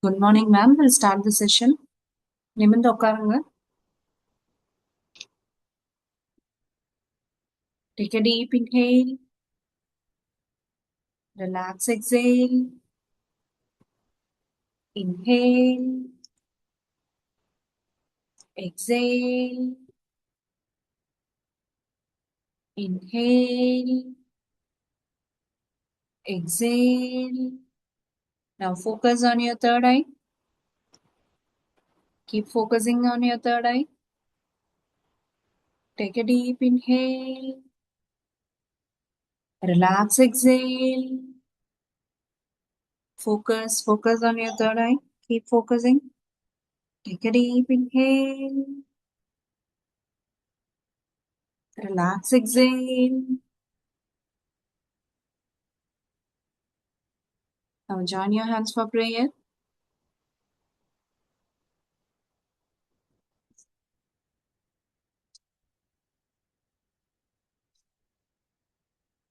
Good morning, ma'am. We'll start the session. நிமிர்ந்து உட்காருங்க. Take a deep inhale. Relax, exhale. Inhale. Exhale. Inhale. Exhale. Now focus on your third eye. Keep focusing on your third eye. Take a deep inhale. Relax, exhale. Focus on your third eye. Keep focusing. Take a deep inhale. Relax, exhale. Now join your hands for prayer.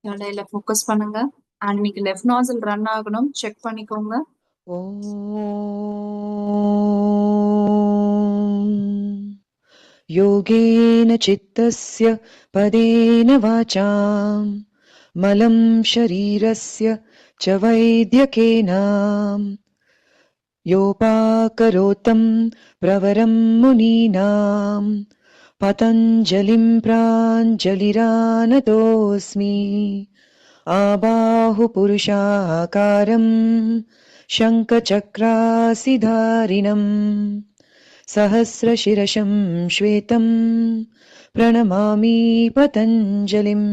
இடையில focus பண்ணுங்க. And இன்னைக்கு left நாசில் run ஆகணும், check பண்ணிக்கோங்க. योगेन चित्तस्य पदेन वाचां मलं शरीरस्य च वैद्यकेन योपाकरोतं प्रवरं मुनीनां पतञ्जलिं प्राञ्जलिरानतोऽस्मि आबाहुपुरुषाकारं शङ्खचक्रासिधारिणम् सहस्रशिरशं श्वेतं प्रणमामि पतञ्जलिम्।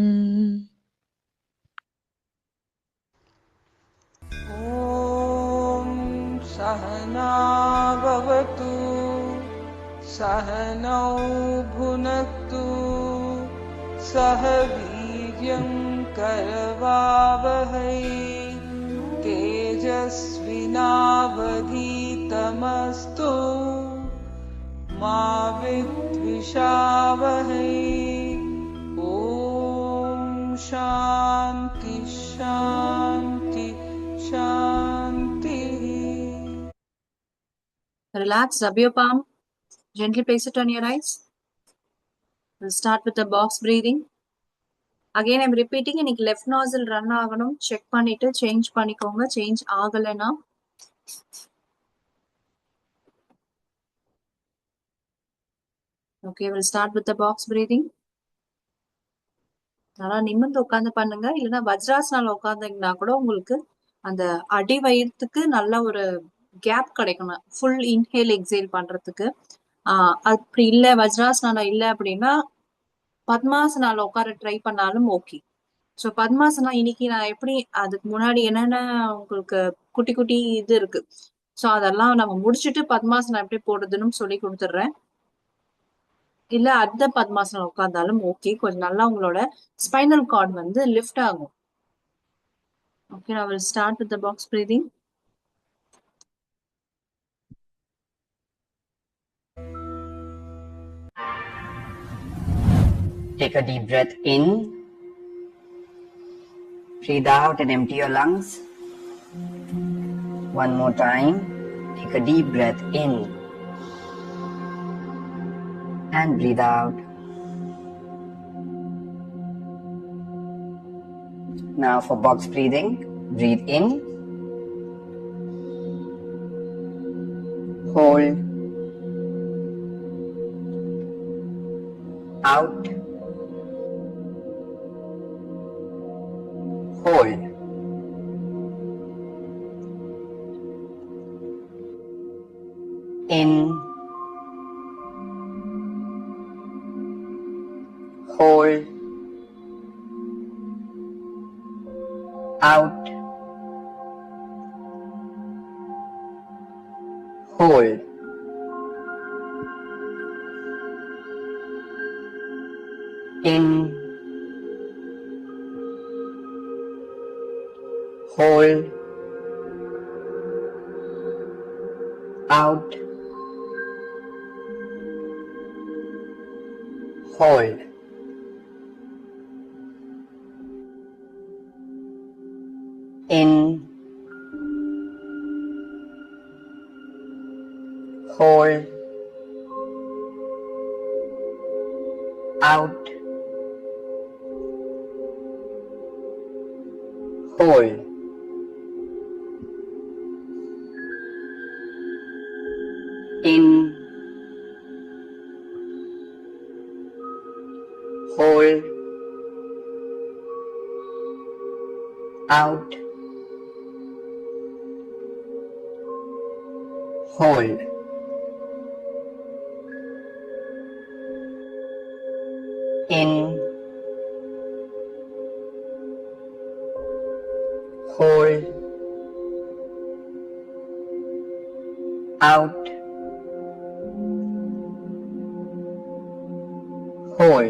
ॐ सहना भवतु सहनौ भुनक्तु सह वीर्यं करवावहै तेजस्विनावधीतमस्तु मा विद्विषावहै। ॐ शान्ति शान्ति शान्ति। Relax, rub your palm. Gently place it on your eyes. We'll start with the box breathing. Again, I'm repeating, இன்னைக்கு லெஃப்ட் நாசில் ரன் ஆகணும், செக் பண்ணிட்டு சேஞ்ச் பண்ணிக்கோங்க. சேஞ்ச் ஆகலைன்னா okay. we'll start with the box breathing. நல்லா நிமிர்ந்து உட்காந்து பண்ணுங்க. இல்லைன்னா வஜ்ராசனால உட்காந்துங்கன்னா கூட உங்களுக்கு அந்த அடி வயிற்றுக்கு நல்ல ஒரு கேப் கிடைக்கணும், ஃபுல் இன்ஹேல் எக்ஸேல் பண்றதுக்கு. அப்படி இல்லை, வஜ்ராசனால இல்லை அப்படின்னா பத்மாசனால உட்கார ட்ரை பண்ணாலும் ஓகே. ஸோ பத்மாசனா இன்னைக்கு நான் எப்படி, அதுக்கு முன்னாடி என்னென்ன உங்களுக்கு குட்டி குட்டி இது இருக்கு, ஸோ அதெல்லாம் நம்ம முடிச்சுட்டு பத்மாசனா எப்படி போடுறதுன்னு சொல்லி கொடுத்துட்றேன். இல்ல அர்த்த பத்மாசனம் உட்கார்ந்தாலும் ஓகே. கொஞ்சம் நல்லா உங்களோட ஸ்பைனல் கார்டு வந்து லிஃப்ட் ஆகும். Okay, I will start with the box breathing. Take a deep breath in. Breathe out and empty your lungs. One more time. Take a deep breath in. And breathe out. Now for box breathing. Breathe in. Hold. Out. Hold. In. Hold. Out. Hold. In. Hold. Out. Hold. In. hold, out, hold, in, hold, out, hold, in, hold, out, hold,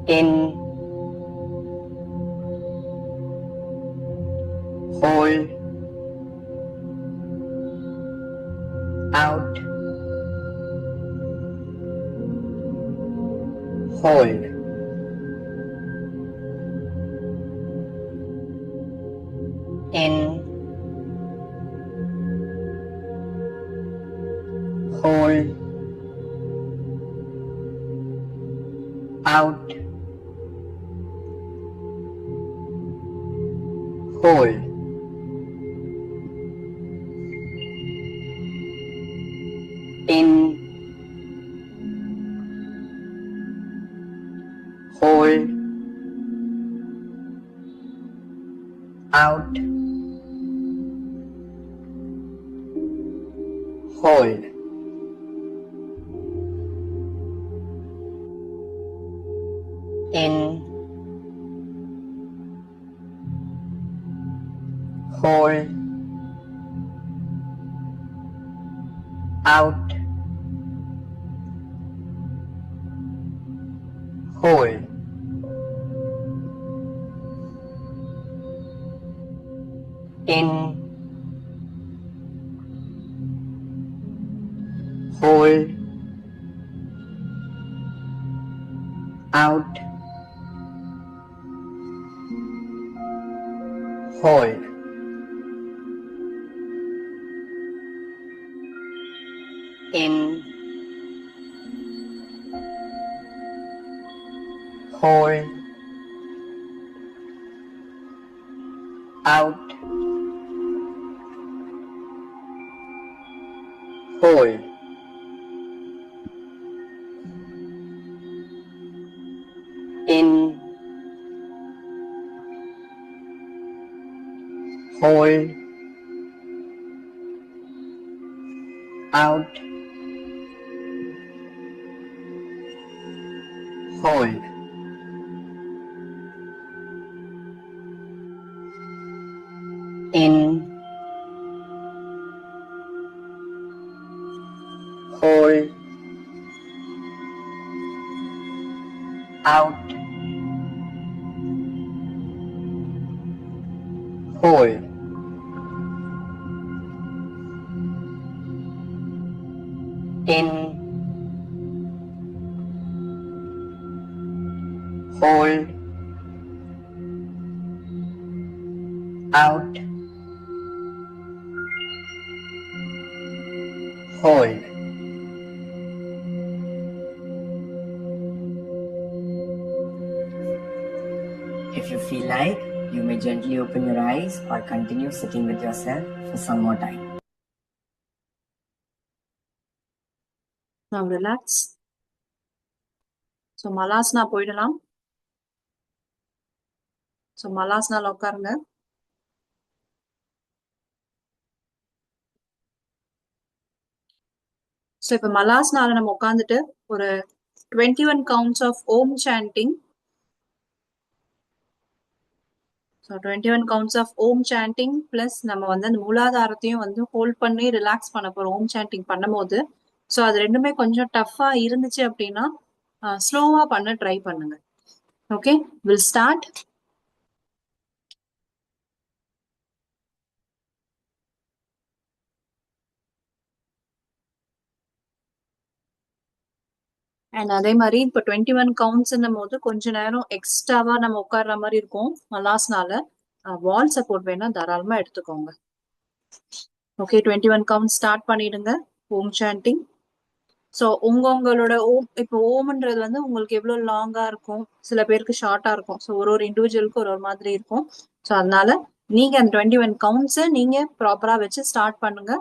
in, hold, out, hold, in, hold, out, hold, in, hold, out, hold, in, hold, out, hold, in, hold, out, hold, in, hold, out, hold, in, hold, out, hold, in, hold, out, hold, in, hold, out, hold. If you feel like, you may gently open your eyes or continue sitting with yourself for some more time. Now relax. So மலாஸ்னா போயிடலாம். So மலாஸ்னால உட்காருங்க. So இப்போ மலாஸ்னால நம்ம உட்காந்துட்டு ஒரு 21 counts of Om chanting. So 21 counts of Om chanting plus நம்ம வந்து அந்த மூலாதாரத்தையும் வந்து ஹோல்ட் பண்ணி ரிலாக்ஸ் பண்ண போறோம் ஓம் சாண்டிங் பண்ணும்போது. ஸோ அது ரெண்டுமே கொஞ்சம் டஃபா இருந்துச்சு அப்படின்னா ஸ்லோவா பண்ண ட்ரை பண்ணுங்க. Okay, will start. அண்ட் அதே மாதிரி இப்போ 21 கவுண்ட்ஸ்ன்னும் போது கொஞ்ச நேரம் எக்ஸ்ட்ராவா நம்ம உட்கார்ற மாதிரி இருக்கும் மலாஸ்னால. வால் சப்போர்ட் வேணா தாராளமா எடுத்துக்கோங்க. ஓகே, 21 கவுண்ட் ஸ்டார்ட் பண்ணிடுங்க. ஓம் சாண்டிங். ஸோ உங்களோட ஓம், இப்போ ஓம்ன்றது வந்து உங்களுக்கு எவ்வளவு லாங்கா இருக்கும், சில பேருக்கு ஷார்ட்டா இருக்கும். ஸோ ஒரு இண்டிவிஜுவலுக்கு ஒரு மாதிரி இருக்கும். ஸோ அதனால நீங்க அந்த 21 கவுண்ட்ஸை நீங்க ப்ராப்பரா வச்சு ஸ்டார்ட் பண்ணுங்க.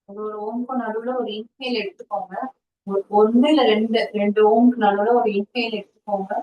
ஒரு ஓம்க்கு நடுவுல ஒரு இன்ஹேல் எடுத்துக்கோங்க. ஒண்ணு இல்ல ரெண்டு ரெண்டு ஓம்க்கு நடுவுல ஒரு இன்ஹேல் எடுத்துக்கோங்க.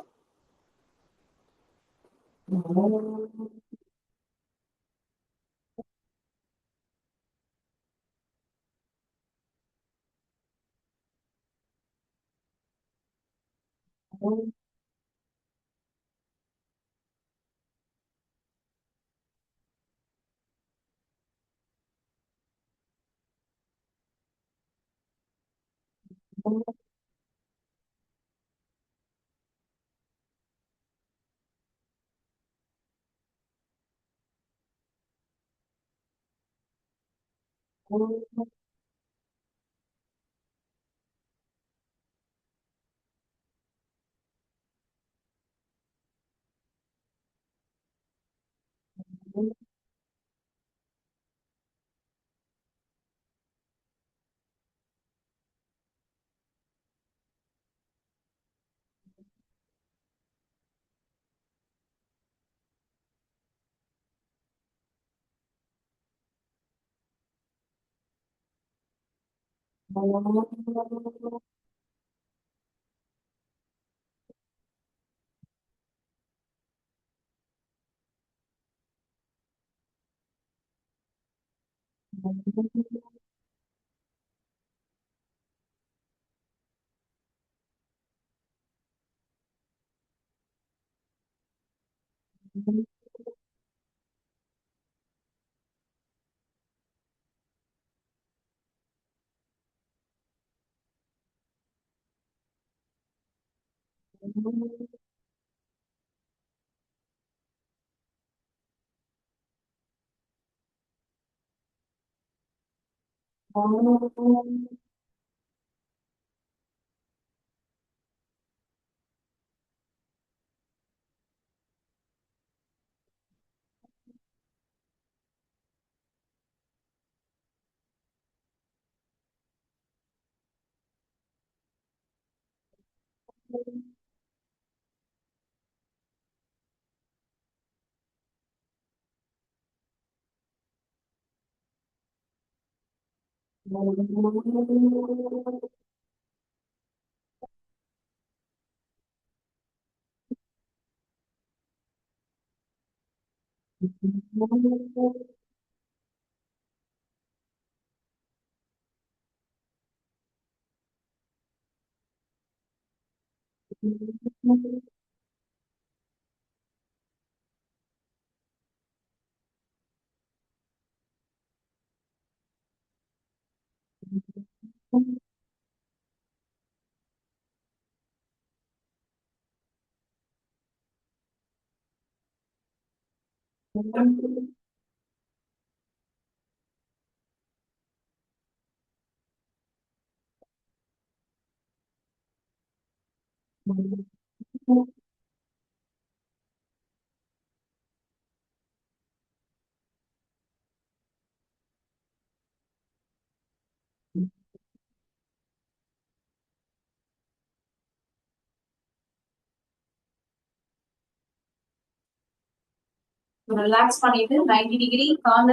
ரிலாக்ஸ் பண்ணிட்டு 90 டிகிரி கால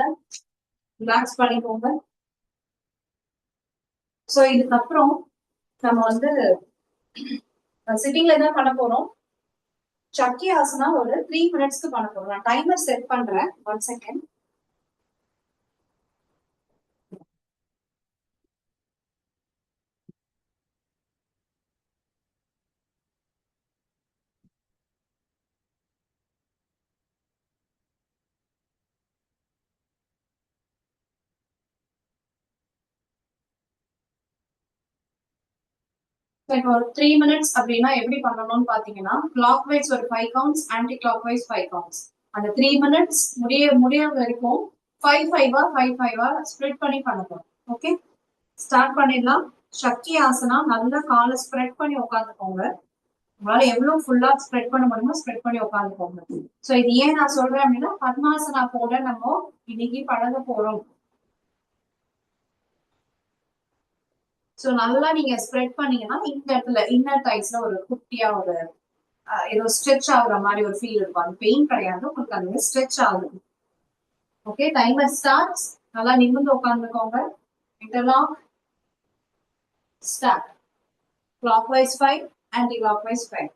ரிலாக்ஸ் பண்ணிக்கோங்க. சோ இதுக்கப்புறம் நம்ம வந்து சிட்டிங்ல தான் பண்ண போறோம். சக்கி ஆசனா ஒரு 3 மினிட்ஸ்க்கு பண்ண போறோம். நான் டைமர் செட் பண்றேன். 1 செகண்ட். இப்போ ஒரு 3 மினிட்ஸ் அப்படின்னா எப்படி பண்ணணும்னு பாத்தீங்கன்னா, கிளாக் வைஸ் ஒரு 5 counts, anti clock wise 5 counts. அந்த 3 மினிட்ஸ் முடிய வரைக்கும் 5 5 5 5 ஸ்ப்ளிட் பண்ணி பண்ண போறோம். ஓகே, ஸ்டார்ட் பண்ணிடலாம். சக்கி ஆசனா நல்லா காலை ஸ்ப்ரெட் பண்ணி உட்காந்துக்கோங்க. உங்களால எவ்வளவு ஃபுல்லா ஸ்ப்ரெட் பண்ண முடியுமோ ஸ்ப்ரெட் பண்ணி உட்காந்துக்கோங்க. சோ இது ஏன் நான் சொல்றேன் அப்படின்னா, பத்மாசனா போட நம்ம இன்னைக்கு பழக போறோம். சோ நல்லா நீங்க ஸ்ப்ரெட் பண்ணீங்கன்னா இந்த இடத்துல இன்னர் டைஸ்ல ஒரு குட்டியா ஒரு ஏதோ ஸ்ட்ரெச் ஆகுற மாதிரி ஒரு ஃபீல் இருக்கும். அது பெயின் கிடையாது, உங்களுக்கு அது ஸ்ட்ரெச் ஆகுது. Okay, timer starts. நல்லா நிமிர்ந்து உட்காந்துக்கோங்க. Interlock, start. Clock wise 5, anti clock wise 5.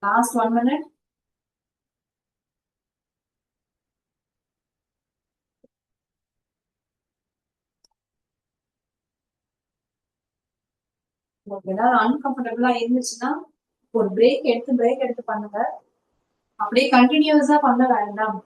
Last 1 minute. உங்களுக்கு ஏதாவது அன்கம்ஃபர்டபுளா இருந்துச்சுன்னா ஒரு பிரேக் எடுத்து பண்ணுங்க. அப்படியே கண்டினியூஸா பண்ண வேண்டாம்.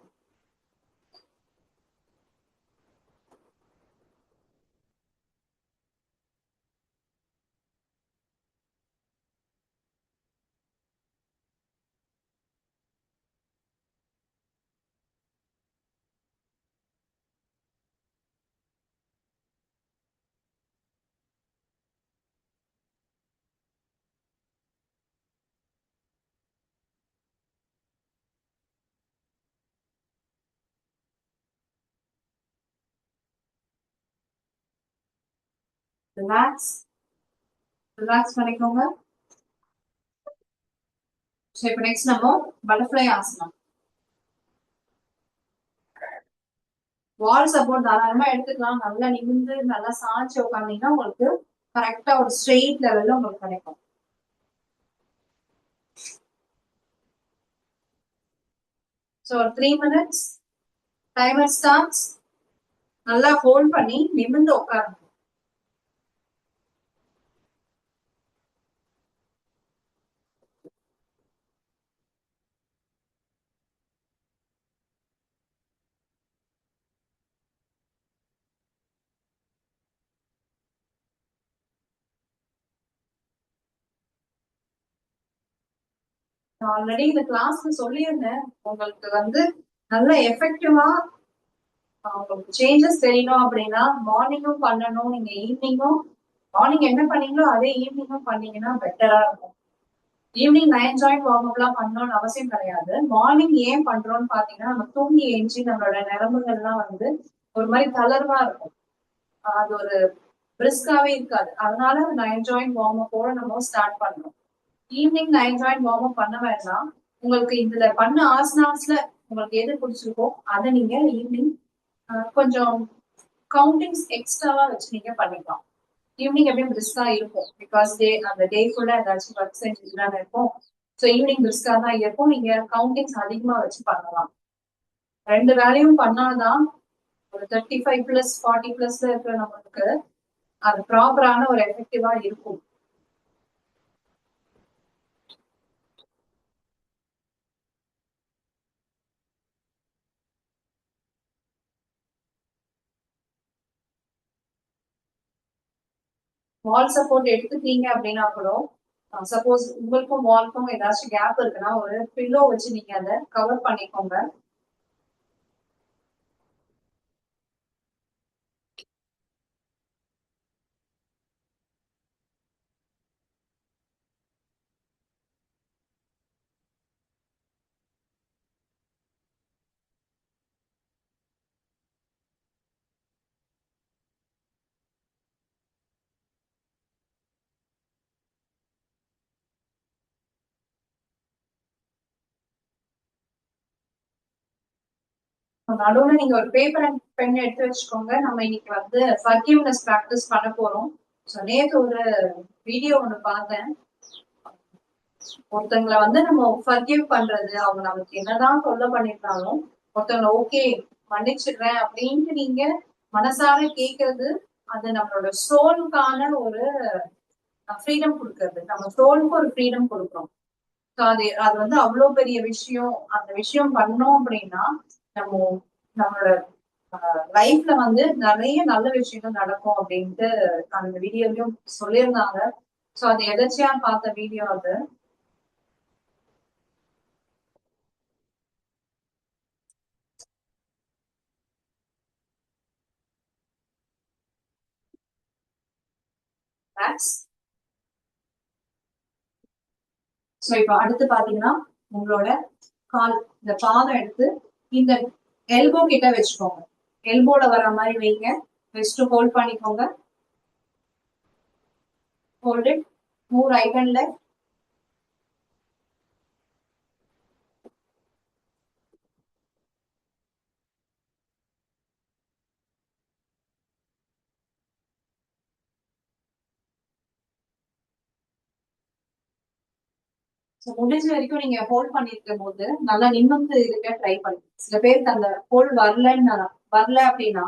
ரிலாக்ஸ், ரிலாக்ஸ் பண்ணிக்கோங்க. ஸோ இப்போ நெக்ஸ்ட் நம்ம பட்டர்ஃப்ளை ஆசனம். வால் சப்போர்ட் தாராளமா எடுத்துக்கலாம். நல்லா நிமிர்ந்து நல்லா சாய்ச்சி உட்காந்தீங்கன்னா உங்களுக்கு கரெக்டா ஒரு ஸ்ட்ரெயிட் லெவல்ல உங்களுக்கு கிடைக்கும். So 3 minutes. Timer starts. நல்லா ஹோல்ட் பண்ணி நிமிர்ந்து உட்காருங்க. நான் ஆல்ரெடி இந்த கிளாஸ்ல சொல்லியிருந்தேன், உங்களுக்கு வந்து நல்ல எஃபெக்டிவா உங்களுக்கு சேஞ்சஸ் தெரியணும் அப்படின்னா மார்னிங்கும் பண்ணணும், நீங்க ஈவினிங்கும் மார்னிங் என்ன பண்ணீங்களோ அதே ஈவினிங்கும் பண்ணீங்கன்னா பெட்டரா இருக்கும். ஈவினிங் 9 ஜாயிண்ட் வார்ம் அப் எல்லாம் பண்ணணும்னு அவசியம் கிடையாது. மார்னிங் ஏன் பண்றோம்னு பாத்தீங்கன்னா, நம்ம தூங்கி எழுந்துச்சு நம்மளோட நரம்புகள்லாம் வந்து ஒரு மாதிரி தளர்வா இருக்கும். அது ஒரு பிரிஸ்காவே இருக்காது. அதனால 9 ஜாயிண்ட் வார்ம் அப்போட நம்ம ஸ்டார்ட் பண்றோம். ஈவினிங் 9 ஜாயிண்ட் வார்ம் அப் பண்ண வேண்டாம். உங்களுக்கு இதுல பண்ண ஆசனாஸ்ல உங்களுக்கு எது பிடிச்சிருக்கோ அதை நீங்க ஈவினிங் கொஞ்சம் கவுண்டிங்ஸ் எக்ஸ்ட்ராவா வச்சு நீங்க பண்ணிக்கலாம். ஈவினிங் எப்படியும் பிரிஸ்கா இருக்கும். பிகாஸ் அந்த டே ஃபுல்லா ஏதாச்சும் ஒர்க் செஞ்சுட்டு தானே இருக்கும். ஸோ ஈவினிங் பிரிஸ்கா தான் இருக்கும். நீங்க கவுண்டிங்ஸ் அதிகமா வச்சு பண்ணலாம். 2 வேலையும் பண்ணாதான் ஒரு 35+ 40+ இருக்கிற நம்மளுக்கு அது ப்ராப்பரான ஒரு எஃபெக்டிவா இருக்கும். வால் சப்போர்ட் எடுத்துட்டீங்க அப்படின்னா கூட சப்போஸ் உங்களுக்கும் வால்க்கும் ஏதாச்சும் கேப் இருக்குன்னா ஒரு பில்லோ வச்சு நீங்க அதை கவர் பண்ணிக்கோங்க. நடுவுல நீங்க ஒரு பேப்பர் அண்ட் பென் எடுத்து வச்சுக்கோங்க. நம்ம இன்னைக்கு வந்து ஃபர்கிவ்னஸ் ப்ராக்டிஸ் பண்ண போறோம். ஸோ நேற்று ஒரு வீடியோ ஒன்று பார்த்தேன். ஒருத்தங்களை வந்து நம்ம ஃபர்கிவ் பண்றது, அவங்க நமக்கு என்னதான் தொல்லை பண்ணிருந்தாலும் ஒருத்தவங்களை ஓகே மன்னிச்சிடுறேன் அப்படின்ட்டு நீங்க மனசார கேட்கறது, அது நம்மளோட சோலுக்கான ஒரு ஃப்ரீடம் கொடுக்கறது. நம்ம சோலுக்கு ஒரு ஃப்ரீடம் கொடுக்குறோம். ஸோ அது வந்து அவ்வளவு பெரிய விஷயம். அந்த விஷயம் பண்ணோம் அப்படின்னா நம்ம நம்மளோட லைஃப்ல வந்து நிறைய நல்ல விஷயங்கள் நடக்கும் அப்படின்ட்டு அந்த வீடியோலயும் சொல்லியிருந்தாங்க. ஸோ அது எதாச்சியா பார்த்த வீடியோ அது. ஸோ இப்போ அடுத்து பாத்தீங்கன்னா உங்களோட கால் இந்த பாதம் எடுத்து இந்த எல்போ கிட்ட வச்சுக்கோங்க. எல்போல வர மாதிரி வைங்க. வச்சுட்டு ஹோல்ட் பண்ணிக்கோங்க. Hold it. Move right and left. முடிஞ்ச வரைக்கும் நீங்க ஹோல்ட் பண்ணிருக்கும் போது நல்லா நிமிர்ந்து இருக்க ட்ரை பண்ணுங்க. சில பேருக்கு அந்த ஹோல்ட் வரல அப்படின்னா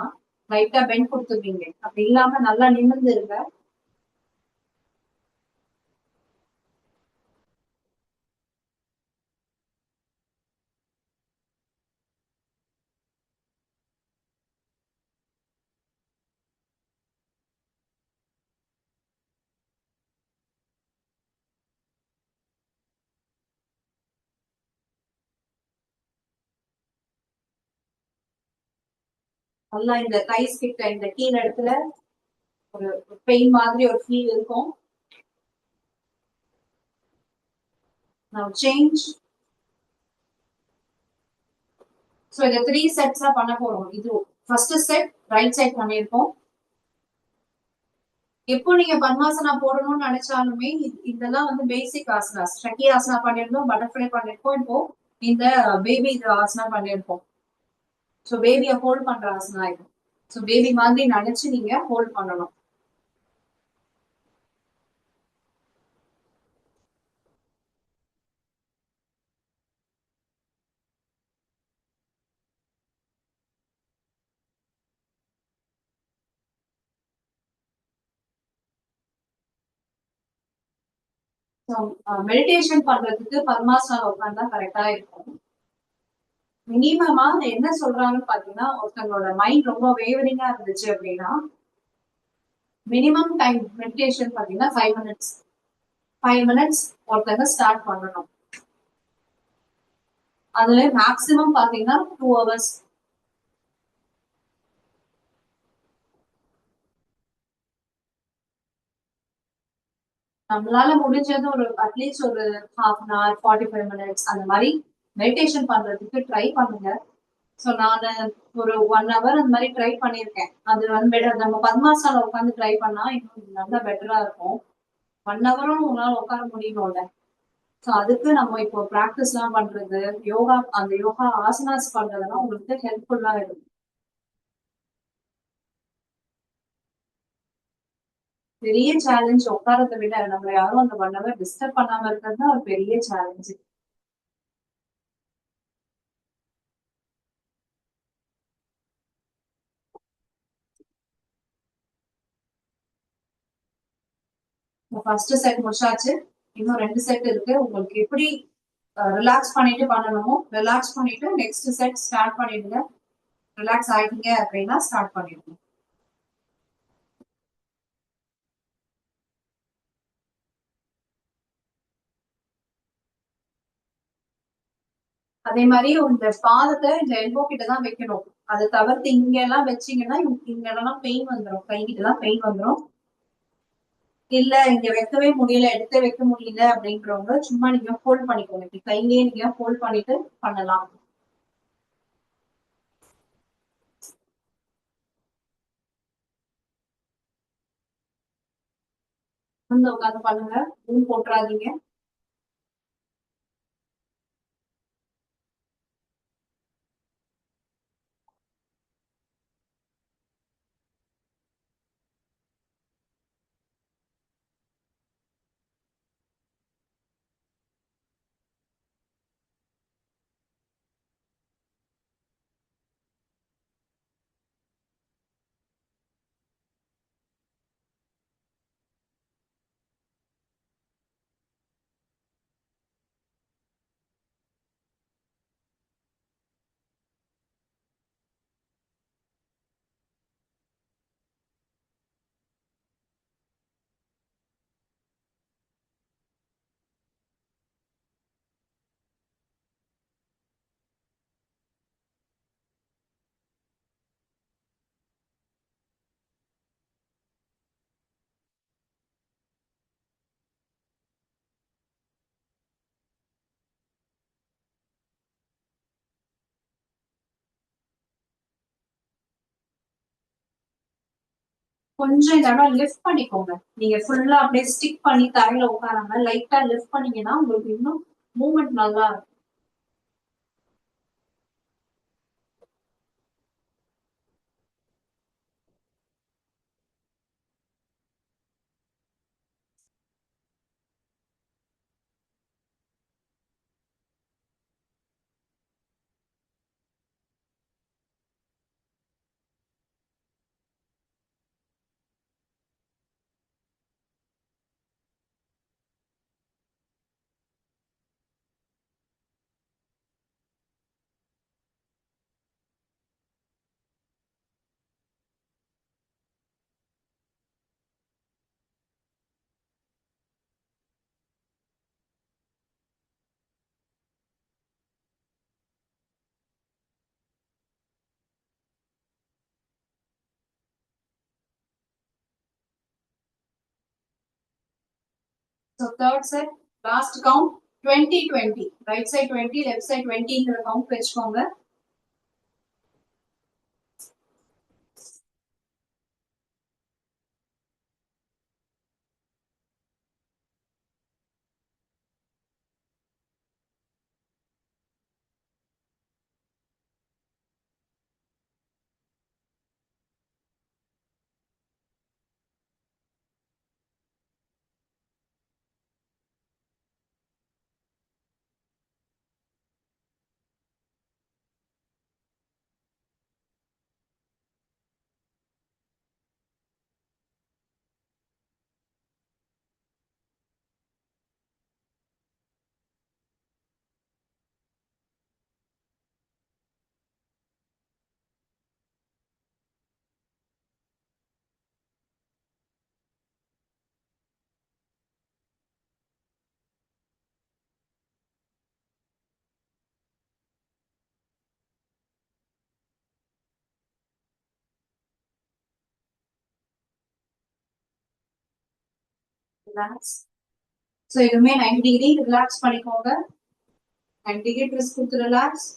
லைட்டா பெண்ட் கொடுத்துருவீங்க. அப்படி இல்லாம நல்லா நிமிர்ந்து இருங்க. நல்லா இந்த தைஸ் கிட்ட இந்த கீழ இடத்துல ஒரு பெயின் மாதிரி ஒரு ஃபீல் இருக்கும். Now change. ஸோ இந்த 3 செட்ஸா பண்ண போறோம். இது ஃபர்ஸ்ட் செட் ரைட் சைட் பண்ணியிருக்கோம். எப்போ நீங்க பத்மாசனா போடணும்னு நினைச்சாலுமே இதெல்லாம் வந்து பேசிக் ஆசனாஸ். ஷக்கி ஆசனா பண்ணிருந்தோம், பட்டர்ஃபிளை பண்ணிருக்கோம், இப்போ இந்த பேபி ஆசனா பண்ணிருக்கோம். ஸோ பேபியை ஹோல்ட் பண்ற ஆசனா இது. ஸோ பேபி மாதிரி நினைச்சு நீங்க ஹோல்ட் பண்ணணும். மெடிடேஷன் பண்றதுக்கு பத்மாசனா உட்காந்தா கரெக்டா இருக்கும். மினிமமா என்ன சொல்றாங்கன்னு பாத்தீங்கன்னா, ஒருத்தவங்களோட மைண்ட் ரொம்ப வேவரிங்கா இருந்துச்சு அப்படின்னா மினிமம் டைம் மெடிடேஷன் பாத்தீங்கன்னா 5 மினிட்ஸ். 5 மினிட்ஸ் ஒருத்தங்க ஸ்டார்ட் பண்ணணும். அதுல மேக்சிமம் பாத்தீங்கன்னா 2 hours. நம்மளால முடிஞ்சது ஒரு அட்லீஸ்ட் ஒரு ஹாஃப் அன் ஹவர் 45 மினிட்ஸ் அந்த மாதிரி மெடிடேஷன் பண்றதுக்கு ட்ரை பண்ணுங்க. ஸோ நான் ஒரு 1 ஹவர் அந்த மாதிரி ட்ரை பண்ணியிருக்கேன். அது வந்து பெட்டர். நம்ம பத்மாசனால உட்காந்து ட்ரை பண்ணா இன்னும் நல்லா பெட்டரா இருக்கும். 1 ஹவரும் உங்களால உட்கார முடியணும்ல. ஸோ அதுக்கு நம்ம இப்போ ப்ராக்டிஸ் எல்லாம் பண்றது, யோகா, அந்த யோகா ஆசனாஸ் பண்றதெல்லாம் உங்களுக்கு ஹெல்ப்ஃபுல்லா இருக்கும். பெரிய சேலஞ்ச் உட்காரத்தை விட நம்ம யாரும் அந்த 1 ஹவர் டிஸ்டர்ப் பண்ணாம இருக்கிறது தான் ஒரு பெரிய சேலஞ்ச். ஃபர்ஸ்ட் செட் முடிச்சாச்சு. இன்னும் 2 செட் இருக்கு. உங்களுக்கு எப்படி ரிலாக்ஸ் பண்ணிட்டு பண்ணணுமோ ரிலாக்ஸ் பண்ணிட்டு நெக்ஸ்ட் செட் ஸ்டார்ட் பண்ணிடுங்க. ரிலாக்ஸ் ஆயிட்டீங்க அப்படின்னா ஸ்டார்ட் பண்ணிடுங்க. அதே மாதிரி இந்த பாதத்தை இந்த எல்போ கிட்ட தான் வைக்கணும். அதை தவிர்த்து இங்க எல்லாம் வச்சீங்கன்னா இங்க எல்லாம் பெயின் வந்துடும், கை கிட்ட எல்லாம் பெயின் வந்துடும். இல்ல இங்க வைக்கவே முடியல, எடுத்து வைக்க முடியல அப்படின்றவங்க சும்மா நீங்க ஹோல்ட் பண்ணிக்கோங்க. இப்படி கையிலேயே நீங்க ஹோல்ட் பண்ணிட்டு பண்ணலாம். வந்து உட்காந்து பண்ணுங்க, ரூம் போட்டுறாதீங்க. கொஞ்சம் இந்த இடம் லிஃப்ட் பண்ணிக்கோங்க. நீங்க ஃபுல்லா அப்படியே ஸ்டிக் பண்ணி தரையில உட்காராம லைட்டா லிஃப்ட் பண்ணீங்கன்னா உங்களுக்கு இன்னும் மூவ்மெண்ட் நல்லா இருக்கும். So third set, last count 20-20. Right side 20, left side 20ங்கிற கவுண்ட் வச்சுக்கோங்க. ரிலாக்ஸ். ஸோ இதுவுமே 90 டிகிரி ரிலாக்ஸ் பண்ணிக்கோங்க. 90 டிகிரி ட்விஸ்ட் கொடுத்து ரிலாக்ஸ்.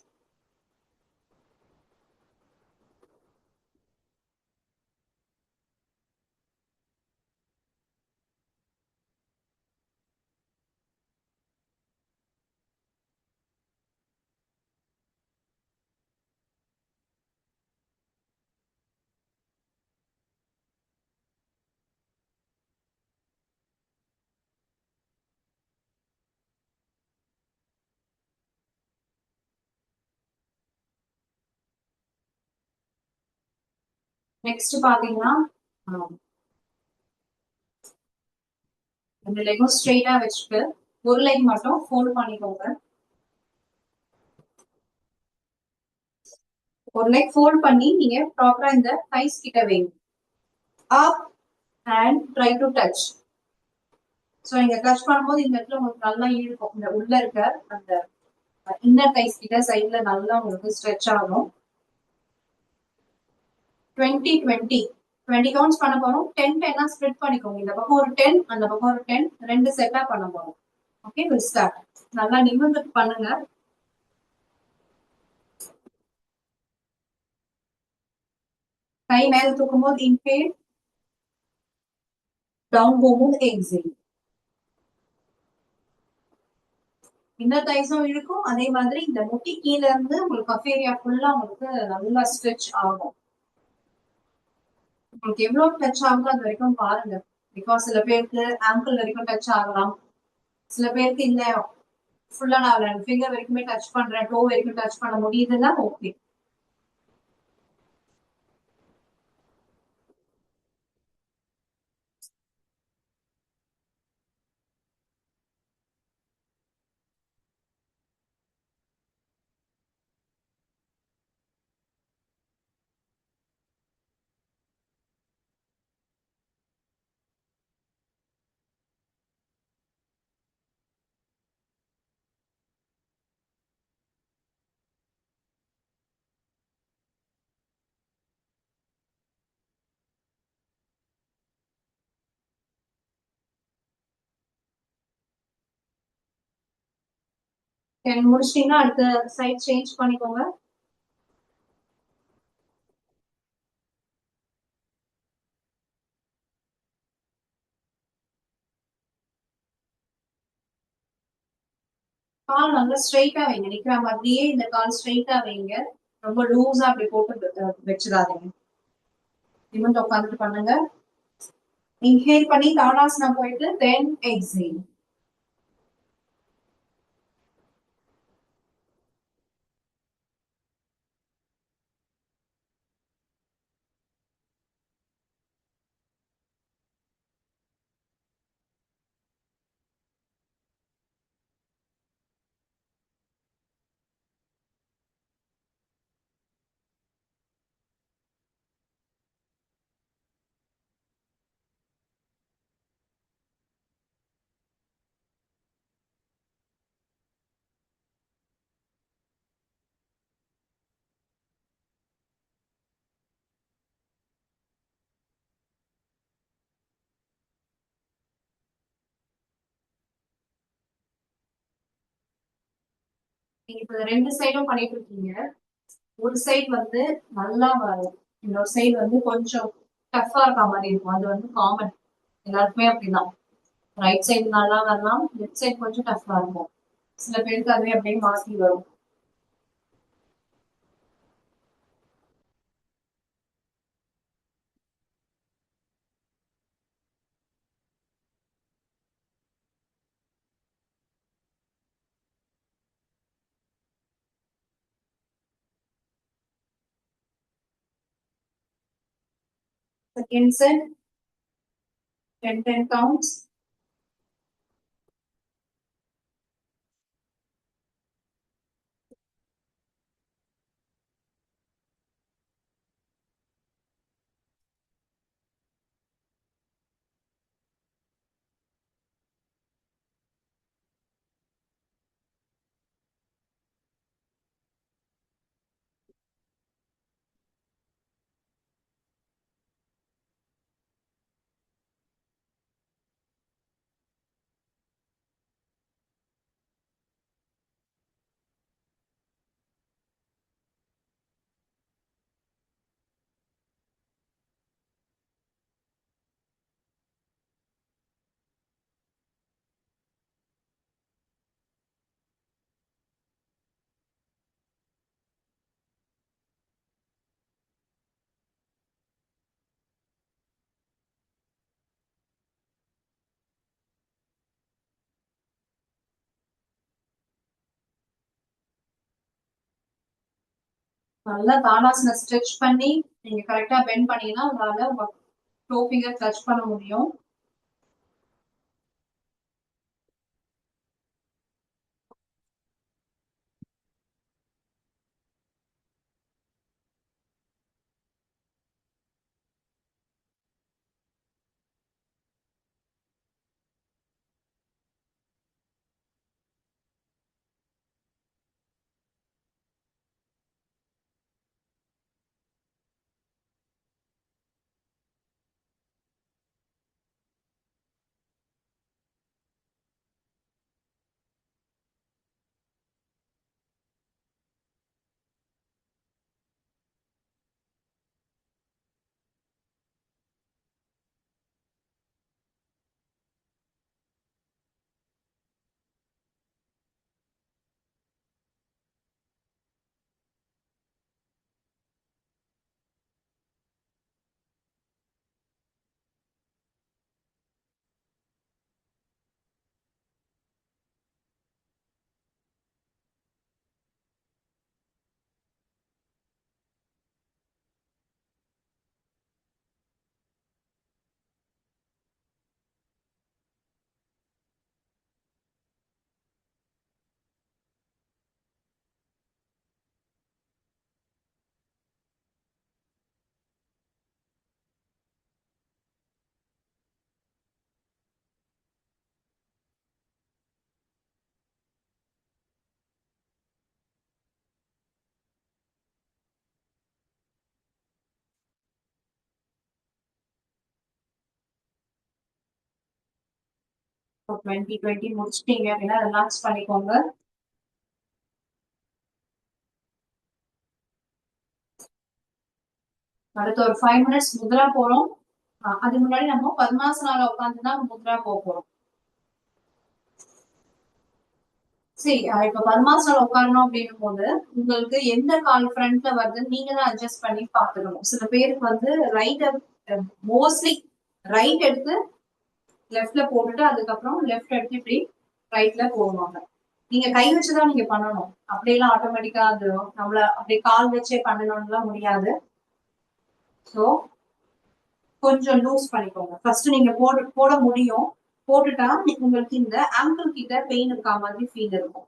நெக்ஸ்ட் பாத்தீங்கன்னா ரெண்டு லெக்கும் ஸ்ட்ரெயிட்டா வச்சுட்டு ஒரு லெக் மட்டும் ஃபோல்ட் பண்ணிக்கோங்க. ஒரு லெக் ஃபோல்ட் பண்ணி நீங்க ப்ராப்பரா இந்த தைஸ் கிட்ட வைங்க. Up and try to touch. So நீங்க டச் பண்ணும்போது இந்த இடத்துல உங்களுக்கு நல்லா இழுக்கும். இந்த உள்ள இருக்க அந்த இன்னர் தைஸ் கிட்ட சைட்ல நல்லா உங்களுக்கு ஸ்ட்ரெச் ஆகும். 20 20 20 கவுண்ட்ஸ் பண்ண போறோம். 10 10 ஸ்ப்ளிட் பண்ணிக்கோங்க. இந்த பக்கம் ஒரு 10 அந்த பக்கம் ஒரு 10 ரெண்டு செட்டா பண்ண போறோம். Okay, will start. நல்லா நிமிர்ந்து பண்ணுங்க. கை மேல தூக்கும் போது இன்ஹேல், டவுன் போகும்போது எக்ஸேல். இன்னர் தைஸும் இழுக்கும். அதே மாதிரி இந்த முட்டி கீழ இருந்து உங்களுக்கு கஃப் ஏரியா ஃபுல்லா உங்களுக்கு நல்லா ஸ்ட்ரெச் ஆகும். உங்களுக்கு எவ்வளவு டச் ஆகுதோ அது வரைக்கும் பாருங்க. பிகாஸ் சில பேருக்கு ஆங்கிள் வரைக்கும் டச் ஆகலாம். சில பேருக்கு இந்த ஃபுல்லா நான் ஃபிங்கர் வரைக்குமே டச் பண்றேன், டோ வரைக்கும் டச் பண்ண முடியுதுன்னா ஓகே. முடிச்சிட்டீங்கன்னா அடுத்த சைட் சேஞ்ச் பண்ணிக்கோங்க. கால் நல்லா ஸ்ட்ரைட்டா வைங்க. நிக்கிற மாதிரியே இந்த கால் ஸ்ட்ரைட்டா வைங்க. ரொம்ப லூஸா அப்படி போட்டு வச்சிடாதீங்க. நிமிர்ந்து உட்காந்துட்டு பண்ணுங்க. இன்ஹேல் பண்ணி தாடாசனா போயிட்டு தென் எக்ஸேல். நீங்க இப்ப ரெண்டு சைடும் பண்ணிட்டு இருக்கீங்க. ஒரு சைடு வந்து நல்லா வரும், இன்னொரு சைடு வந்து கொஞ்சம் டஃபா இருக்க மாதிரி இருக்கும். அது வந்து காமன், எல்லாருக்குமே அப்படிதான். ரைட் சைடு நல்லா வரலாம், லெஃப்ட் சைடு கொஞ்சம் டஃபா இருக்கும். சில பேருக்கு அதுவே அப்படியே மாத்தி வரும். Second set, 10 counts. நல்லா தாடாசன ஸ்ட்ரெச் பண்ணி நீங்க கரெக்டா பெண்ட் பண்ணீங்கன்னா உங்களால உங்க டோ ஃபிங்கர் டச் பண்ண முடியும். இப்போ 2020 முடிச்சிட்டீங்க அப்படின்னா ரிலாக்ஸ் பண்ணிக்கோங்க. அடுத்த ஒரு 5 மினிட்ஸ் முத்ரா போறோம். அதுக்கு முன்னாடி நம்ம பத்மாசனால உட்காந்துதான் முத்ரா போறோம். சரி, இப்ப பத்மாசனால உட்காரணும் அப்படின்னும் போது உங்களுக்கு எந்த கால் ஃப்ரண்ட்ல வருதுன்னு நீங்க தான் அட்ஜஸ்ட் பண்ணி பாத்துக்கணும். சில பேருக்கு வந்து ரைட் மோஸ்ட்லி ரைட் எடுத்து லெஃப்ட்ல போட்டுட்டு அதுக்கப்புறம் லெஃப்ட் எடுத்து இப்படி ரைட்ல போடுவாங்க. நீங்க கை வச்சுதான் நீங்க பண்ணணும். அப்படியெல்லாம் ஆட்டோமேட்டிக்கா அது நம்மள அப்படி கால் வச்சே பண்ணணும்லாம் முடியாது. சோ கொஞ்சம் லூஸ் பண்ணிக்கோங்க. ஃபர்ஸ்ட் நீங்க போட முடியும். போட்டுட்டா உங்களுக்கு இந்த ஆங்கிள் கிட்ட பெயின் இருக்கா மாதிரி ஃபீல் இருக்கும்.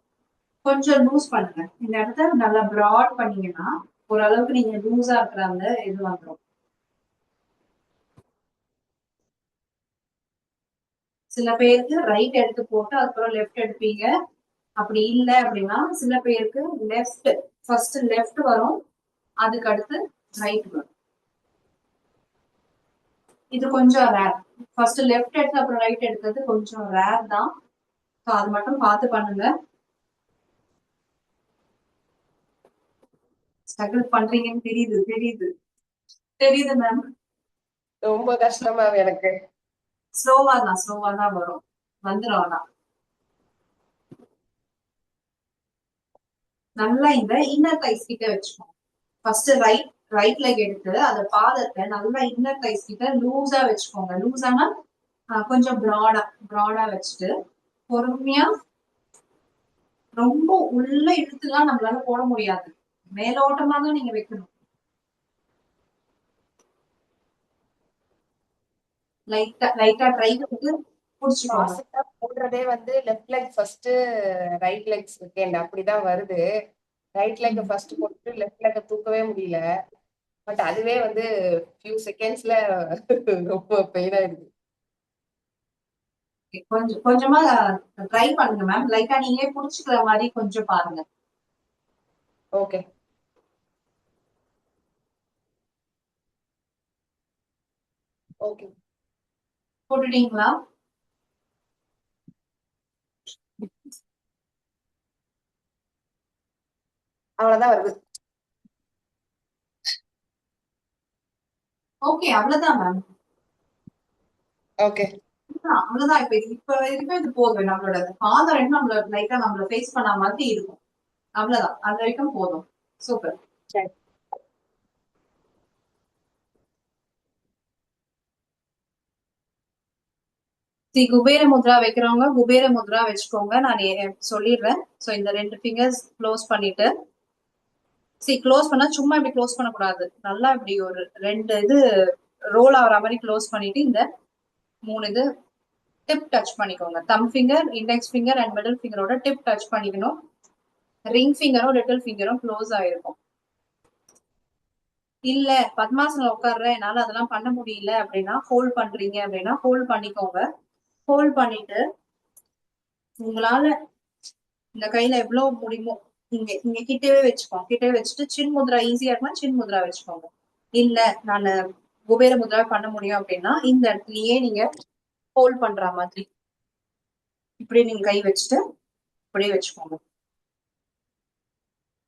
கொஞ்சம் லூஸ் பண்ணுங்க. இந்த இடத்த நல்லா பிராட் பண்ணீங்கன்னா ஓரளவுக்கு நீங்க லூஸா இருக்கிற அந்த இது வந்துடும். சில பேருக்கு ரைட் எடுத்து போட்டு அதுக்கப்புறம் லெஃப்ட் எடுப்பீங்க. அப்படி இல்லை அப்படின்னா சில பேருக்கு லெஃப்ட் ஃபர்ஸ்ட் லெஃப்ட் வரும், அதுக்கு அடுத்து ரைட் வரும். இது கொஞ்சம் ரேர். ஃபர்ஸ்ட் லெஃப்ட் எடுத்து அப்புறம் ரைட் எடுக்கிறது கொஞ்சம் ரேர் தான். ஸோ அது மட்டும் பார்த்து பண்ணுங்க. ஸ்ட்ரகிள் பண்றீங்கன்னு தெரியுது தெரியுது தெரியுது மேம். ரொம்ப கஷ்டம் மேம் எனக்கு. ஸ்லோவா தான் வரும், வந்துடும். ஆனா நல்லா இந்த இன்னர் தைஸ் கிட்ட வச்சுக்கோங்க. ஃபர்ஸ்ட் ரைட் லெக் எடுத்து அந்த பாதத்தை நல்லா இன்னர் தைஸ் கிட்ட லூஸா வச்சுக்கோங்க. லூஸானா கொஞ்சம் ப்ராடா வச்சுட்டு பொறுமையா, ரொம்ப உள்ள இழுத்துலாம் நம்மளால போட முடியாது. மேலோட்டமா தான் நீங்க வைக்கணும். லைட்டா ட்ரை பண்ணிட்டு புடிச்சுக்கோங்க. போடுறதே வந்து left leg first right leg second அப்படிதான் வருது. ரைட் லெக் ஃபர்ஸ்ட் போட்டு லெஃப்ட் லெக் தூக்கவே முடியல. பட் அதுவே வந்து ஃபியூ செகண்ட்ஸ்ல ரொம்ப பெயின் ஆயிடுது. கொஞ்சமா ட்ரை பண்ணுங்க மேம். லைட்டா நீங்களே புடிச்சுக்கிற மாதிரி கொஞ்சம் பாருங்க. ஓகே ஓகே போட்டுட்டீங்களா? அவ்வளவுதான் வருது. ஓகே, அவ்வளவுதான் மேம். ஓகே அவ்வளவுதான். இப்ப வரைக்கும் இது போதும். நம்மளோட ஃபாதர் நம்மள லைட்டா நம்மள ஃபேஸ் பண்ண மாதிரி இருக்கும். அவ்வளவுதான், அது வரைக்கும் போதும். சூப்பர். சரி குபேர முத்ரா வைக்கிறவங்க குபேர முத்ரா வச்சுக்கோங்க. நான் சொல்லிடுறேன். சோ இந்த 2 ஃபிங்கர்ஸ் க்ளோஸ் பண்ணிட்டு க்ளோஸ் பண்ணா சும்மா இப்படி க்ளோஸ் பண்ணக்கூடாது. நல்லா இப்படி ஒரு 2 இது ரோல் ஆகுற மாதிரி க்ளோஸ் பண்ணிட்டு இந்த 3 இது டிப் டச் பண்ணிக்கோங்க. Thumb finger, index finger and middle ஃபிங்கரோட டிப் டச் பண்ணிக்கணும். ரிங் ஃபிங்கரும் லிட்டில் ஃபிங்கரும் க்ளோஸ் ஆயிருக்கும். இல்ல பத்மாசனம் உட்கார்றேன் என்னால அதெல்லாம் பண்ண முடியல அப்படின்னா, ஹோல்ட் பண்றீங்க அப்படின்னா ஹோல்ட் பண்ணிக்கோங்க. ஹோல்ட் பண்ணிட்டு உங்களால இந்த கையில எவ்வளவு முடியுமோ இங்க இங்க கிட்டவே வச்சுக்கோங்க. கிட்டவே வச்சுட்டு சின் முத்ரா ஈஸியா இருக்குன்னா சின் முத்ரா வச்சுக்கோங்க. இல்ல நான் குபேர முத்ரா பண்ண முடியும் அப்படின்னா இந்த இடத்துலயே நீங்க ஹோல்ட் பண்ற மாதிரி இப்படியே நீங்க கை வச்சுட்டு இப்படியே வச்சுக்கோங்க.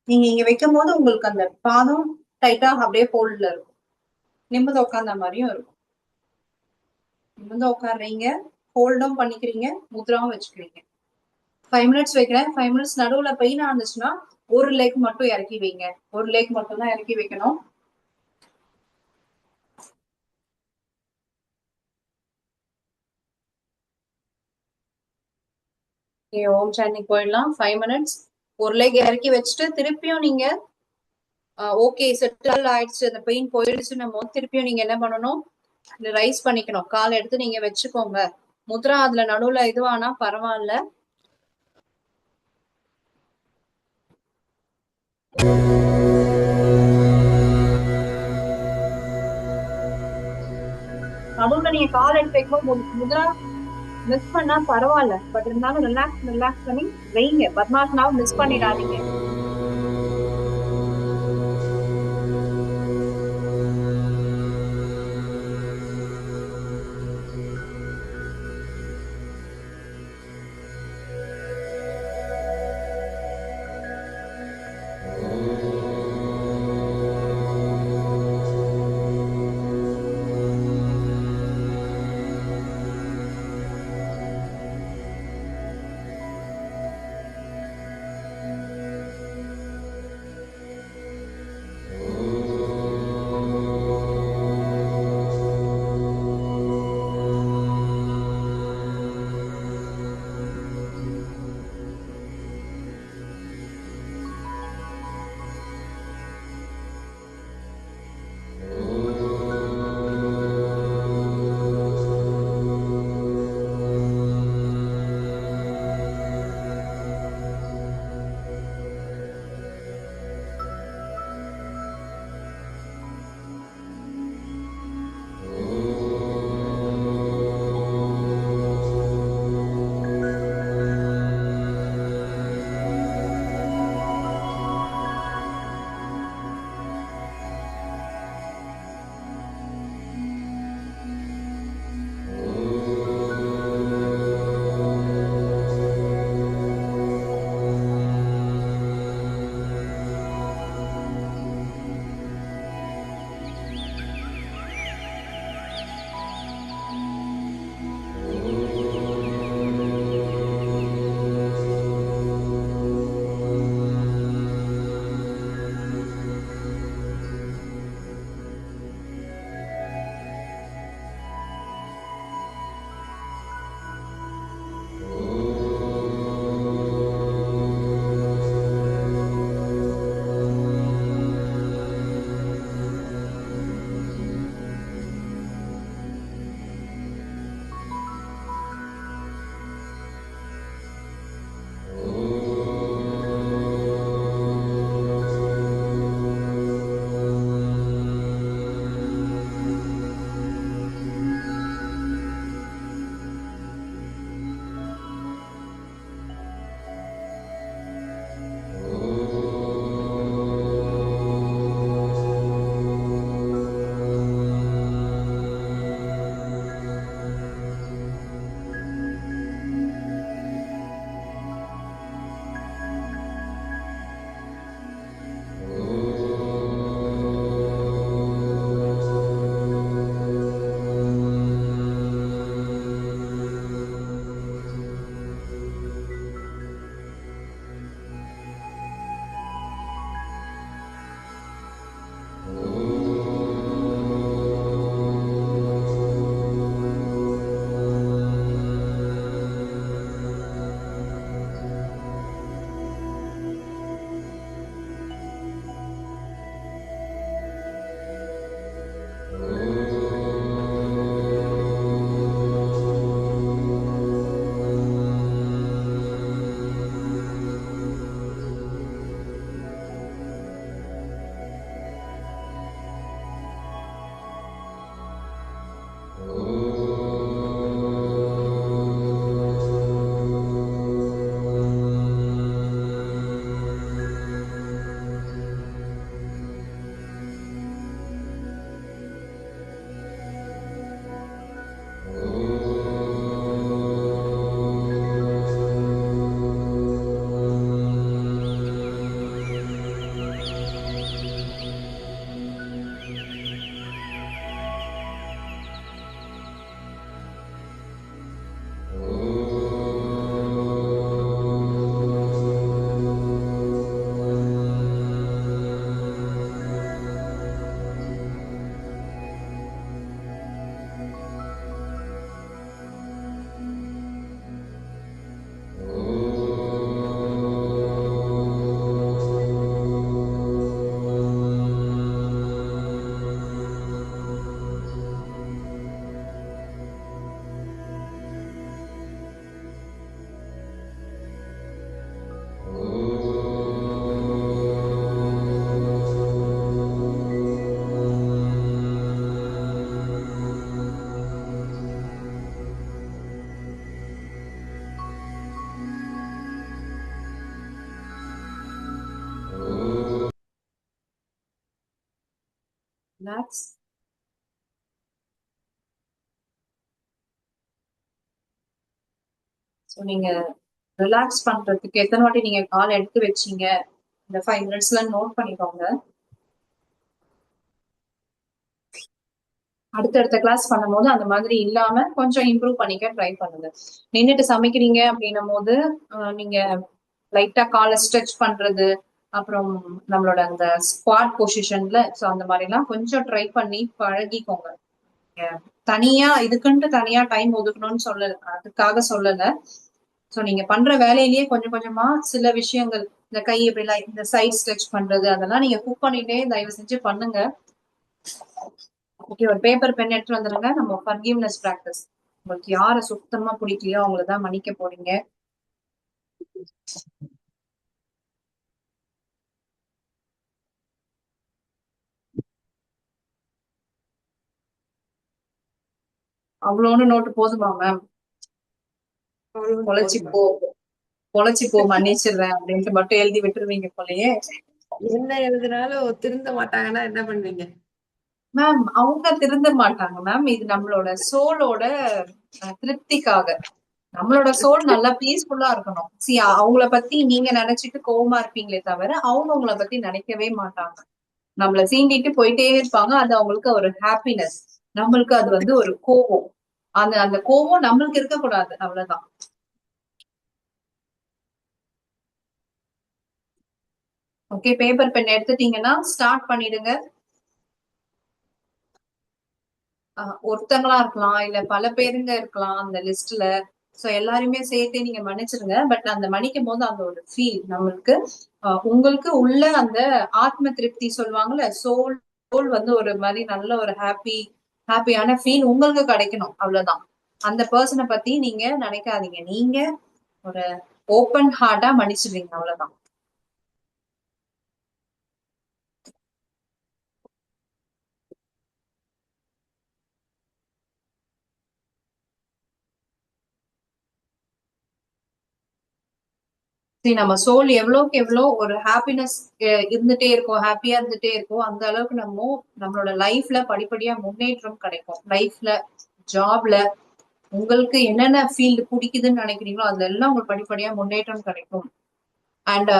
நீங்க இங்க வைக்கும் போது உங்களுக்கு அந்த பாதம் டைட்டா அப்படியே ஹோல்ட்ல இருக்கும். நிமிர்ந்து உட்கார்ந்த மாதிரியும் இருக்கும். நிமிர்ந்து உட்காடுறீங்க, ஹோல்டும் பண்ணிக்கிறீங்க, முத்ராவும் வச்சுக்கிறீங்க. 5 மினிட்ஸ் வைக்கிறேன். 5 மினிட்ஸ் நடுவுல பெயினா இருந்துச்சுன்னா ஒரு லெக் மட்டும் இறக்கி வைங்க. ஒரு லெக் மட்டும் தான் இறக்கி வைக்கணும். ஓம் சாண்டிங் போயிடலாம். 5 மினிட்ஸ் ஒரு லெக் இறக்கி வச்சுட்டு திருப்பியும் நீங்க ஓகே செட்டில் ஆயிடுச்சு, அந்த பெயின் போயிடுச்சு, நம்ம திருப்பியும் நீங்க என்ன பண்ணணும், ரைஸ் பண்ணிக்கணும். கால் எடுத்து நீங்க வச்சுக்கோங்க. முத்ரா அதுல நடுவுல இதுவானா பரவாயில்ல. நடுவுல நீங்க கால் எடுத்து வைக்கும்போது முத்ரா மிஸ் பண்ணா பரவாயில்ல. பட் இருந்தாலும் ரிலாக்ஸ் பண்ணி வைங்க. பத்மாசனாவும் மிஸ் பண்ணிடாதீங்க. ரிலாக்ஸ். ஸோ நீங்க ரிலாக்ஸ் பண்றதுக்கு எத்தனை வாட்டி நீங்க கால் எடுத்து வச்சீங்க இந்த 5 மினிட்ஸ்ல நோட் பண்ணிக்கோங்க. அடுத்தடுத்த கிளாஸ் பண்ணும்போது அந்த மாதிரி இல்லாம கொஞ்சம் இம்ப்ரூவ் பண்ணிக்க ட்ரை பண்ணுங்க. நின்னுட்டு சமைக்கிறீங்க அப்படின்னும் போது நீங்க லைட்டா காலை ஸ்ட்ரெச் பண்றது, அப்புறம் நம்மளோட அந்த ஸ்குவாட் பொசிஷன்ல ஸோ அந்த மாதிரி எல்லாம் கொஞ்சம் ட்ரை பண்ணி பழகிக்கோங்க. தனியா இதுக்குன்ட்டு தனியா டைம் ஒதுக்கணும்னு சொல்லல, அதுக்காக சொல்லல. ஸோ நீங்க பண்ற வேலையிலேயே கொஞ்சம் கொஞ்சமா சில விஷயங்கள், இந்த கை இப்படி இந்த சைட் ஸ்ட்ரெச் பண்றது, அதெல்லாம் நீங்க குக் பண்ணிட்டே தயவு செஞ்சு பண்ணுங்க. ஓகே, ஒரு பேப்பர் பென் எடுத்து வந்துருங்க. நம்ம ஃபர்கிவ்னஸ் பிராக்டிஸ். உங்களுக்கு யாரை சுத்தமா பிடிக்கலையோ அவங்கள தான் மன்னிக்க போறீங்க. அவ்வளோன்னு நோட்டு போதுமா மேம்? பொழைச்சி போ, பொழைச்சி போ, மன்னிச்சிடுறேன் அப்படின்ட்டு மட்டும் எழுதி விட்டுருவீங்க போலயே. என்ன எழுதினாலும் திருந்த மாட்டாங்கன்னா என்ன பண்ணுவீங்க? மேம் அவங்க திருந்த மாட்டாங்க மேம். இது நம்மளோட சோலோட திருப்திக்காக. நம்மளோட சோல் நல்லா பீஸ்ஃபுல்லா இருக்கணும். சி அவங்கள பத்தி நீங்க நினைச்சிட்டு கோவமா இருப்பீங்களே தவிர அவங்க உங்களை பத்தி நினைக்கவே மாட்டாங்க. நம்மள சீண்டிட்டு போயிட்டே இருப்பாங்க. அது அவங்களுக்கு ஒரு ஹாப்பினஸ். நம்மளுக்கு அது வந்து ஒரு கோவம். அந்த அந்த கோவம் நம்மளுக்கு இருக்கக்கூடாது, அவ்வளவுதான். ஓகே, பேப்பர் பென் எடுத்துட்டீங்கன்னா ஸ்டார்ட் பண்ணிடுங்க. ஒருத்தங்களா இருக்கலாம், இல்ல பல பேருங்க இருக்கலாம் அந்த லிஸ்ட்ல. சோ எல்லாருமே சேர்த்தே நீங்க மன்னிச்சிருங்க. பட் அந்த மன்னிக்கும் போது அந்த ஒரு ஃபீல் நம்மளுக்கு உங்களுக்கு உள்ள அந்த ஆத்ம திருப்தி சொல்லுவாங்கல்ல, சோல் சோல் வந்து ஒரு மாதிரி நல்ல ஒரு ஹாப்பியான ஃபீல் உங்களுக்கு கிடைக்கணும், அவ்வளவுதான். அந்த பர்சனை பத்தி நீங்க நினைக்காதீங்க. நீங்க ஒரு ஓப்பன் ஹார்ட்டா மன்னிச்சிடுவீங்க, அவ்வளவுதான். சரி, நம்ம சோல் எவ்வளவுக்கு எவ்வளோ ஒரு ஹாப்பினஸ் இருந்துட்டே இருக்கும், ஹாப்பியா இருந்துட்டே இருக்கும், அந்த அளவுக்கு நம்மளோட லைஃப்ல படிப்படியா முன்னேற்றம் கிடைக்கும். லைஃப்ல, ஜாப்ல உங்களுக்கு என்னென்ன ஃபீல்டு பிடிக்குதுன்னு நினைக்கிறீங்களோ அதுல எல்லாம் உங்களுக்கு படிப்படியா முன்னேற்றம் கிடைக்கும். அண்ட்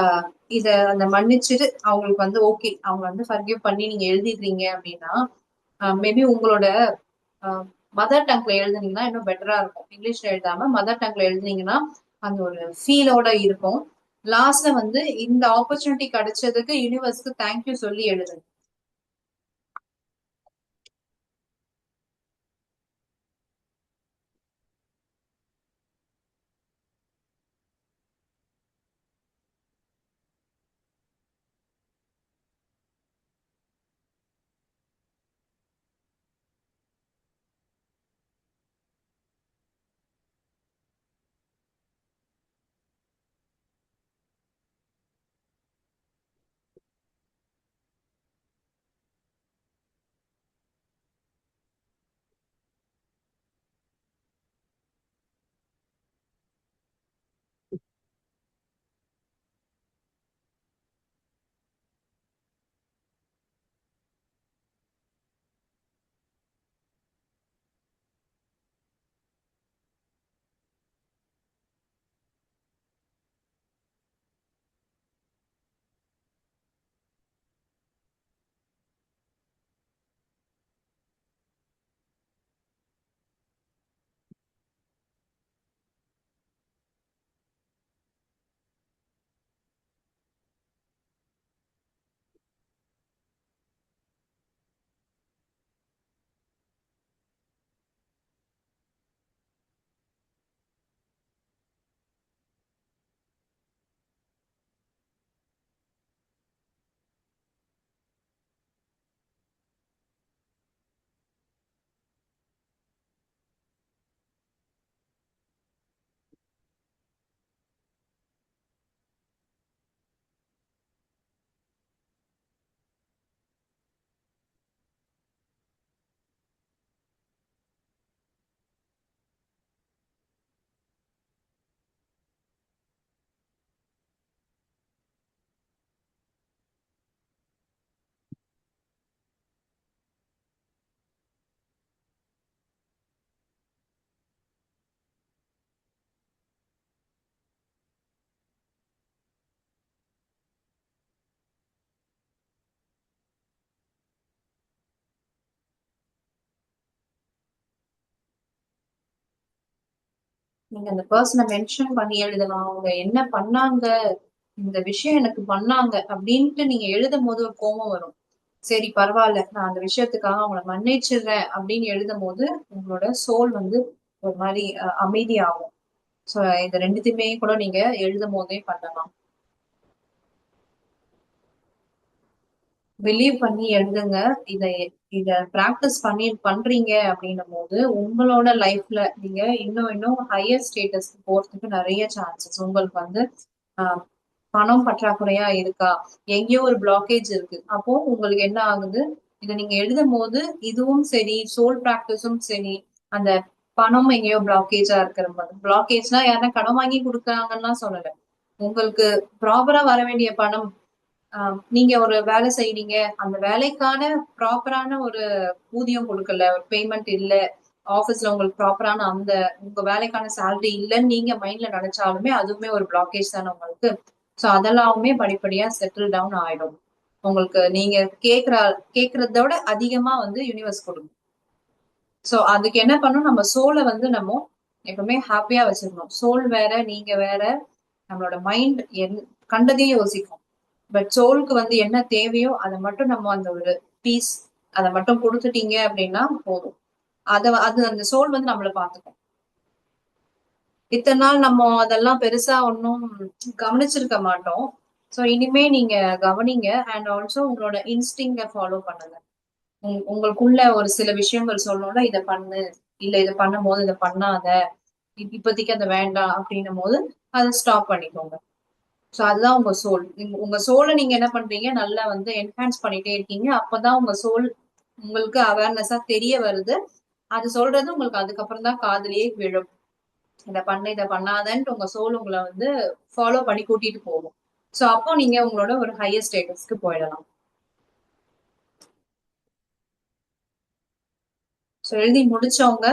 இத அந்த மன்னிச்சுட்டு அவங்களுக்கு வந்து ஓகே, அவங்க வந்து ஃபர்கிவ் பண்ணி நீங்க எழுதிடுறீங்க அப்படின்னா, மேபி உங்களோட மதர் டங்க்ல எழுதுனீங்கன்னா இன்னும் பெட்டரா இருக்கும். இங்கிலீஷ்ல எழுதாம மதர் டங்க்ல எழுதுனீங்கன்னா அந்த ஒரு ஃபீலோட இருக்கும். லாஸ்ட்ல வந்து இந்த ஆப்பர்ச்சுனிட்டி கிடைச்சதுக்கு யூனிவர்ஸ்க்கு தேங்க்யூ சொல்லி எழுதுங்க. நீங்க அந்த பர்சனை மென்ஷன் பண்ணி எழுதலாம். அவங்க என்ன பண்ணாங்க, இந்த விஷயம் எனக்கு பண்ணாங்க அப்படின்ட்டு நீங்க எழுதும் போது ஒரு கோபம் வரும். சரி பரவாயில்ல, நான் அந்த விஷயத்துக்காக அவங்கள மன்னிச்சிடுறேன் அப்படின்னு எழுதும் போது உங்களோட சோல் வந்து ஒரு மாதிரி அமைதியாகும். சோ இது ரெண்டுத்தையுமே கூட நீங்க எழுதும் போதே பண்ணலாம். பிலீவ் பண்ணி எழுதுங்க. இத இத பிராக்டிஸ் பண்றீங்க அப்படின்னும் போது உங்களோட லைஃப்ல நீங்க இன்னும் இன்னும் ஹையர் ஸ்டேட்டஸ்க்கு போறதுக்கு நிறைய சான்சஸ். உங்களுக்கு வந்து ஆஹ் பணம் பற்றாக்குறையா இருக்கா, எங்கேயோ ஒரு பிளாக்கேஜ் இருக்கு, அப்போ உங்களுக்கு என்ன ஆகுது, இதை நீங்க எழுதும் போது இதுவும் சரி, சோல் பிராக்டிஸும் சரி, அந்த பணம் எங்கேயோ பிளாக்கேஜா இருக்கிற மாதிரி. பிளாக்கேஜ்னா யாரா கடன் வாங்கி கொடுக்குறாங்கன்னா சொல்லல, உங்களுக்கு ப்ராப்பரா வர வேண்டிய பணம். நீங்க ஒரு வேலை செய்றீங்க, அந்த வேலைக்கான ப்ராப்பரான ஒரு ஊதியம் கொடுக்கல, ஒரு பேமெண்ட் இல்ல, ஆபீஸ்ல உங்களுக்கு ப்ராப்பரான அந்த உங்க வேலைக்கான சேலரி இல்லைன்னு நீங்க மைண்ட்ல நினைச்சாலுமே அதுவுமே ஒரு பிளாக்கேஜ் தானே உங்களுக்கு. சோ அதெல்லாமே படிப்படியா செட்டில் டவுன் ஆயிடும். உங்களுக்கு நீங்க கேக்குறத விட அதிகமா வந்து யூனிவர்ஸ் கொடுக்கும். சோ அதுக்கு என்ன பண்ணும், நம்ம சோலை வந்து நம்ம எப்பவுமே ஹாப்பியா வச்சிருக்கணும். சோல் வேற, நீங்க வேற. நம்மளோட மைண்ட் கண்டதையும் யோசிக்கும். பட் சோலுக்கு வந்து என்ன தேவையோ அதை மட்டும் நம்ம அந்த ஒரு பீஸ் அதை மட்டும் கொடுத்துட்டீங்க அப்படின்னா போதும். அது அந்த சோல் வந்து நம்மள பாத்துக்கும். இத்தனை நாள் நம்ம அதெல்லாம் பெருசா ஒன்னும் கவனிச்சிருக்க மாட்டோம். சோ இனிமே நீங்க கவனிங்க. அண்ட் ஆல்சோ உங்களோட இன்ஸ்டிங்க ஃபாலோ பண்ணுங்க. உங்களுக்குள்ள ஒரு சில விஷயங்கள் சொல்லணும்ல, இதை பண்ணு, இல்ல இதை பண்ணும் போது இதை பண்ணாத, இப்போதைக்கு அதை வேண்டாம் அப்படின்னும் போது அதை ஸ்டாப் பண்ணிக்கோங்க. சோ அதுதான் உங்க சோல். உங்க சோலை நீங்க என்ன பண்றீங்க, நல்லா வந்து என்ஹான்ஸ் பண்ணிட்டே இருக்கீங்க. அப்பதான் உங்க சோல் உங்களுக்கு அவேர்னஸா தெரிய வருது. அது சொல்றது உங்களுக்கு அதுக்கப்புறம் தான் காதுலயே விழும். இதை பண்ணு, இதை பண்ணாதன்ட்டு உங்க சோல் உங்களை வந்து ஃபாலோ பண்ணி கூட்டிட்டு போகும். சோ அப்போ நீங்க உங்களோட ஒரு ஹையர் ஸ்டேட்டஸ்க்கு போயிடலாம். சோ எழுதி முடிச்சவங்க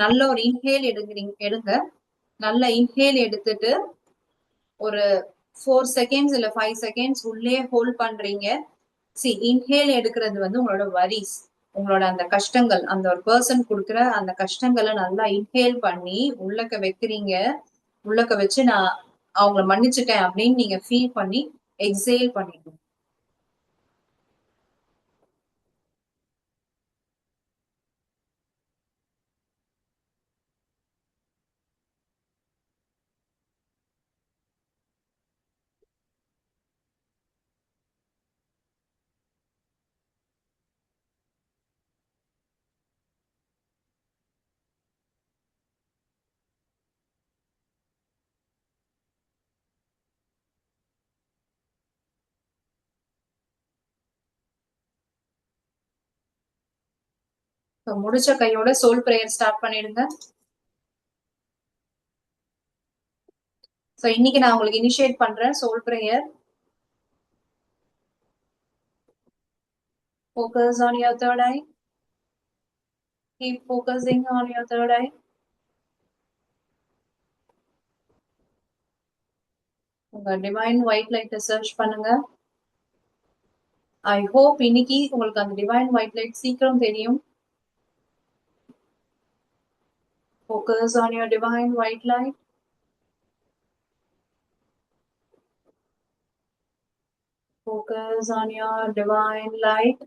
நல்ல ஒரு இன்ஹேல் எடுங்க. நல்ல இன்ஹேல் எடுத்துட்டு ஒரு 4 செகண்ட்ஸ் இல்ல 5 செகண்ட்ஸ் உள்ளே ஹோல்ட் பண்றீங்க. இன்ஹேல் எடுக்கிறது வந்து உங்களோட வரிஸ், உங்களோட அந்த கஷ்டங்கள், அந்த ஒரு பர்சன் கொடுக்குற அந்த கஷ்டங்களை நல்லா இன்ஹேல் பண்ணி உள்ளக்க வைக்கிறீங்க. உள்ளக்க வச்சு நான் அவங்கள மன்னிச்சுட்டேன் அப்படின்னு நீங்க ஃபீல் பண்ணி எக்ஸேல் பண்ணிக்கணும். முடிச்ச கையோட சோல் பிரேயர் ஸ்டார்ட் பண்ணிடுங்க. சோ இன்னைக்கு நான் உங்களுக்கு இனிஷியேட் பண்றேன் soul prayer. Focus on your third eye. Keep focusing on your third eye. உங்க டிவைன் ஒயிட் லைட்டை சர்ச் பண்ணுங்க. ஐ ஹோப் இன்னைக்கு உங்களுக்கு அந்த டிவைன் ஒயிட் லைட் சீக்கிரம் தெரியும். Focus on your divine white light. Focus on your divine light.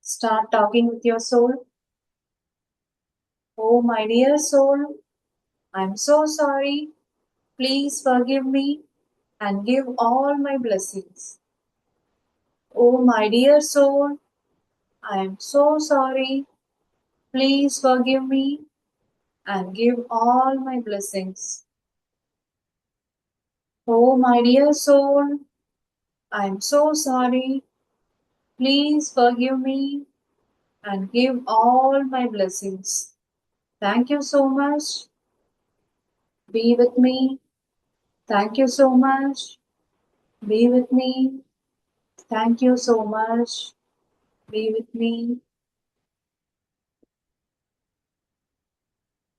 Start talking with your soul. Oh, my dear soul, I'm so sorry. Please forgive me and give all my blessings. Oh, my dear soul, I am so sorry. Please forgive me and give all my blessings. Oh, my dear soul, I am so sorry. Please forgive me and give all my blessings. Thank you so much. Be with me. Thank you so much. Be with me. Thank you so much. Be with me.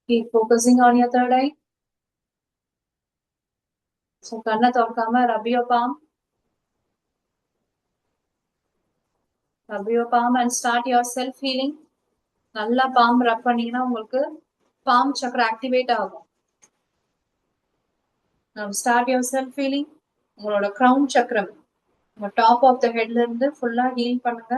Keep focusing on your third eye. So கண்ணை திறக்காம rub your palm. Rub your palm and start your self healing. நல்லா bomb ரப் பண்ணீங்கன்னா உங்களுக்கு bomb சக்கர activate ஆகும். Now start your self healing. உங்களோட crown சக்கரம் உங்க top of the ஹெட்ல இருந்து ஃபுல்லா ஹீல் பண்ணுங்க.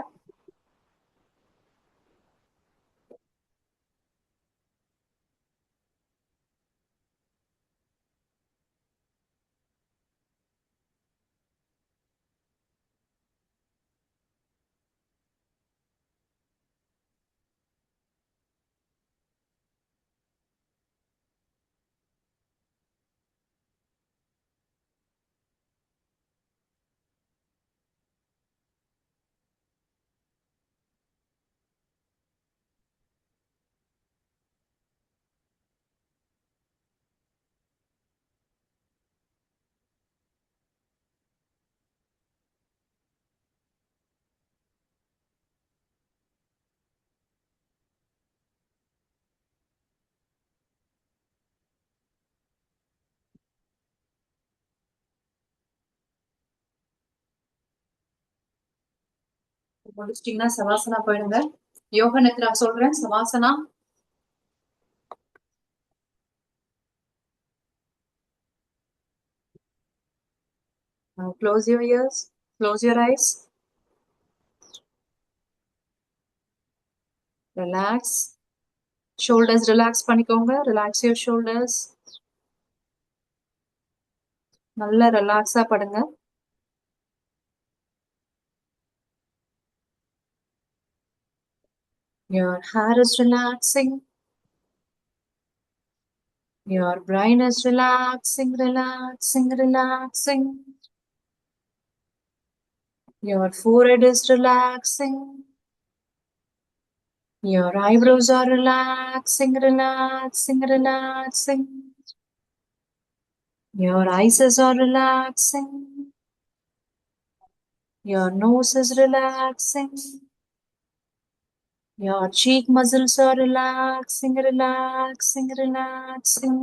முடிச்சிட்டீங்கன்னா சவாசனா போயிடுங்க. யோக நித்ரா சொல்றேன். Shavasana. Now close your ears, close your eyes, relax. Shoulders relax பண்ணிக்கோங்க. Relax your shoulders. நல்லா ரிலாக்ஸா படுங்க. Your hair is relaxing. Your brain is relaxing, relaxing, relaxing. Your forehead is relaxing. Your eyebrows are relaxing, relaxing, relaxing. Your eyes are relaxing. Your nose is relaxing. Your cheek muscles are relaxing, relaxing, relaxing.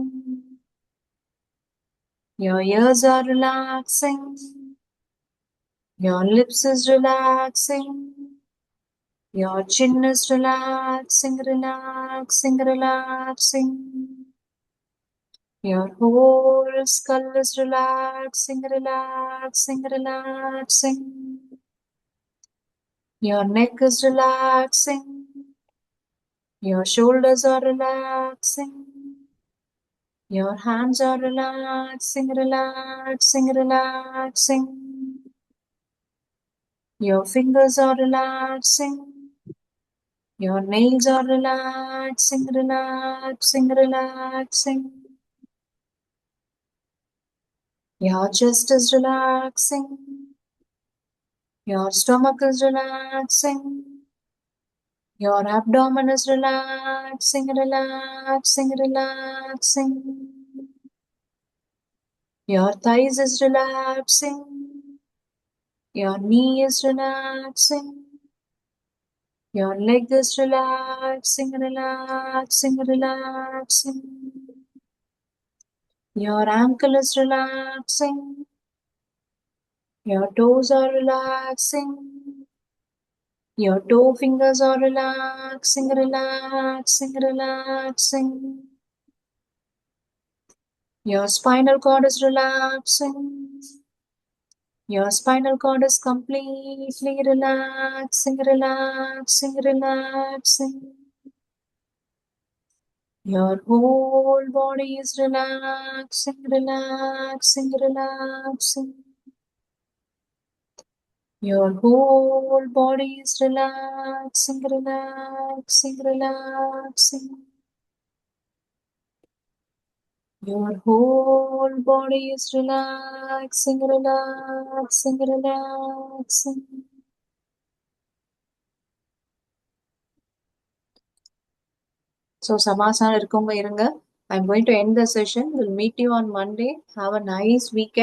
Your ears are relaxing. Your lips is relaxing. Your chin is relaxing, relaxing, relaxing. Your whole skull is relaxing, relaxing, relaxing. Your neck is relaxing. Your shoulders are relaxing. Your hands are relaxing, relaxing, relaxing. Your fingers are relaxing. Your nails are relaxing, relaxing, relaxing. Your chest is relaxing. Your stomach is relaxing. Your abdomen is relaxing, relaxing, relaxing. Your thighs is relaxing. Your knee is relaxing. Your leg is relaxing, relaxing, relaxing. Your ankle is relaxing. Your toes are relaxing. Your toe fingers are relaxing, relaxing, relaxing. Your spinal cord is relaxing. Your spinal cord is completely relaxing, relaxing, relaxing. Your whole body is relaxing, relaxing, relaxing. Your whole body is relaxing, relaxing, relaxing. Your whole body is relaxing, relaxing, relaxing. So, Samasana இருக்கவங்க இருங்க. I'm going to end the session. We'll meet you on Monday. Have a nice weekend.